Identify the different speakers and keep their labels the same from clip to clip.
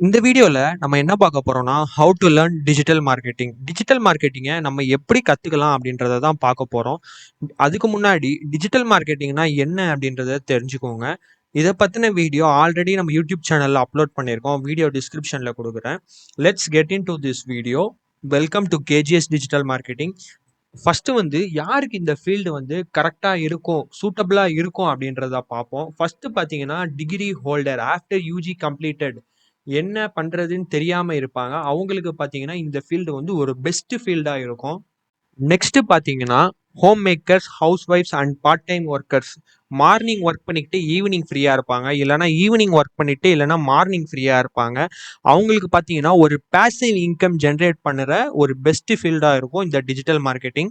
Speaker 1: இந்த வீடியோல நம்ம என்ன பார்க்க போறோம்னா, how to learn digital marketing. Digital மார்க்கெட்டிங்க நம்ம எப்படி கத்துக்கலாம் அப்படின்றத தான் பார்க்க போறோம். அதுக்கு முன்னாடி டிஜிட்டல் மார்க்கெட்டிங்னா என்ன அப்படின்றத தெரிஞ்சுக்கோங்க. இத பத்தின வீடியோ ஆல்ரெடி நம்ம யூடியூப் சேனல்ல அப்லோட் பண்ணியிருக்கோம். வீடியோ டிஸ்கிரிப்ஷன்ல குடுக்குறேன். Let's get into this video. Welcome to KGs digital marketing. First யாருக்கு இந்த ஃபீல்டு கரெக்ட்டா இருக்கும், சூட்டபிளா இருக்கும் அப்படின்றத பார்ப்போம். ஃபர்ஸ்ட் பார்த்தீங்கன்னா, degree holder after UG completed என்ன பண்றதுன்னு தெரியாம இருப்பாங்க. அவங்களுக்கு பார்த்தீங்கன்னா, இந்த ஃபீல்டு ஒரு பெஸ்ட் ஃபீல்டா இருக்கும். நெக்ஸ்ட் பார்த்தீங்கன்னா, home makers, house wives and part time workers. Morning work பண்ணிக்கிட்டு ஈவினிங் ஃப்ரீயா இருப்பாங்க. இல்லன்னா ஈவினிங் ஒர்க் பண்ணிட்டு இல்லன்னா மார்னிங் ஃப்ரீயா இருப்பாங்க. அவங்களுக்கு பார்த்தீங்கன்னா, ஒரு பேசிவ் இன்கம் ஜெனரேட் பண்ணுற ஒரு பெஸ்ட் ஃபீல்டா இருக்கும் இந்த டிஜிட்டல் மார்க்கெட்டிங்.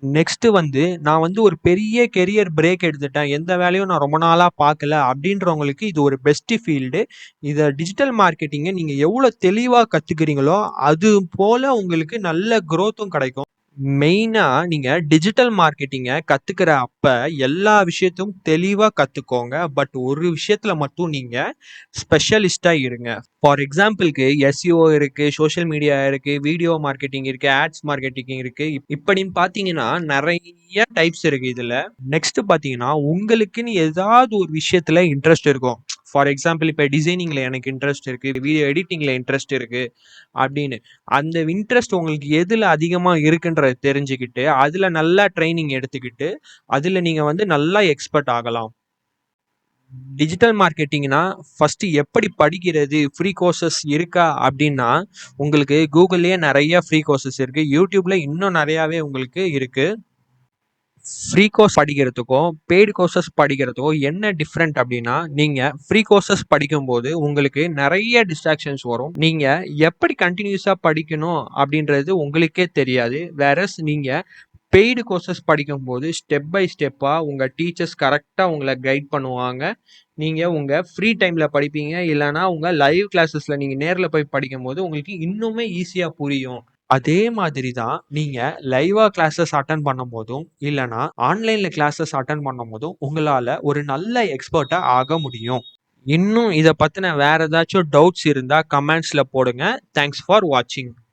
Speaker 1: நெக்ஸ்ட் நான் ஒரு பெரிய கெரியர் பிரேக் எடுத்துட்டேன். எந்த வேலையும் நான் ரொம்ப நாளா பார்க்கல அப்படின்றவங்களுக்கு இது ஒரு பெஸ்ட் ஃபீல்டு. இத டிஜிட்டல் மார்க்கெட்டிங்க நீங்க எவ்வளோ தெளிவா கத்துக்கிறீங்களோ, அது போல உங்களுக்கு நல்ல குரோத்தும் கிடைக்கும். மெயினா நீங்க டிஜிட்டல் மார்க்கெட்டிங்க கத்துக்கிற அப்ப எல்லா விஷயத்தையும் தெளிவா கத்துக்கோங்க. பட் ஒரு விஷயத்துல மட்டும் நீங்க ஸ்பெஷலிஸ்ட்டா இருங்க. ஃபார் எக்ஸாம்பிள்க்கு எஸ்இஓ இருக்கு, சோஷியல் மீடியா இருக்கு, வீடியோ மார்க்கெட்டிங் இருக்கு, ஆட்ஸ் மார்க்கெட்டிங் இருக்கு. இப்படின்னு பார்த்தீங்கன்னா நெறைய டைப்ஸ் இருக்கு இதுல. நெக்ஸ்ட் பார்த்தீங்கன்னா, உங்களுக்குன்னு ஏதாவது ஒரு விஷயத்துல இன்ட்ரெஸ்ட் இருக்கும். ஃபார் எக்ஸாம்பிள் இப்ப டிசைனிங்ல எனக்கு இன்ட்ரெஸ்ட் இருக்கு, வீடியோ எடிட்டிங்ல இன்ட்ரெஸ்ட் இருக்கு அப்படின்னு. அந்த இன்ட்ரெஸ்ட் உங்களுக்கு எதுல அதிகமா இருக்குன்றத தெரிஞ்சுக்கிட்டு, அதுல நல்லா ட்ரைனிங் எடுத்துக்கிட்டு, அதுல நீங்க நல்லா எக்ஸ்பர்ட் ஆகலாம். டிஜிட்டல் மார்க்கெட்டிங்னா ஃபர்ஸ்ட் எப்படி படிக்கிறது? ஃப்ரீ கோர்சஸ் இருக்கா? அப்படின்னா, உங்களுக்கு கூகுள்லயே நெறைய ஃப்ரீ கோர்சஸ் இருக்கு. யூடியூப்ல இன்னும் நெறையாவே உங்களுக்கு இருக்கு. ஃப்ரீ கோர்ஸ் படிக்கிறதுக்கும், பெய்டு கோர்சஸ் படிக்கிறதுக்கும் என்ன டிஃபரெண்ட் அப்படின்னா, நீங்க ஃப்ரீ கோர்சஸ் படிக்கும்போது உங்களுக்கு நெறைய டிஸ்ட்ராக்ஷன்ஸ் வரும். நீங்க எப்படி கன்டினியூஸா படிக்கணும் அப்படின்றது உங்களுக்கே தெரியாது. வேறஸ் நீங்க பெய்டு கோர்சஸ் படிக்கும்போது ஸ்டெப் பை ஸ்டெப்பா உங்க டீச்சர்ஸ் கரெக்ட்டா உங்கள கைட் பண்ணுவாங்க. நீங்க உங்க ஃப்ரீ டைம்ல படிப்பீங்க. இல்லன்னா உங்க லைவ் கிளாஸஸ்ல நீங்க நேர்ல போய் படிக்கும்போது உங்களுக்கு இன்னுமே ஈஸியா புரியும். அதே மாதிரி தான் நீங்க லைவா கிளாஸஸ் அட்டெண்ட் பண்ணும்போதும், இல்லன்னா ஆன்லைன்ல கிளாஸஸ் அட்டெண்ட் பண்ணும்போதும் உங்களால ஒரு நல்ல எக்ஸ்பர்ட்டா ஆக முடியும். இன்னும் இத பத்தின வேற ஏதாச்சும் டவுட்ஸ் இருந்தா கமெண்ட்ஸ்ல போடுங்க. தேங்க்ஸ் ஃபார் வாட்சிங்.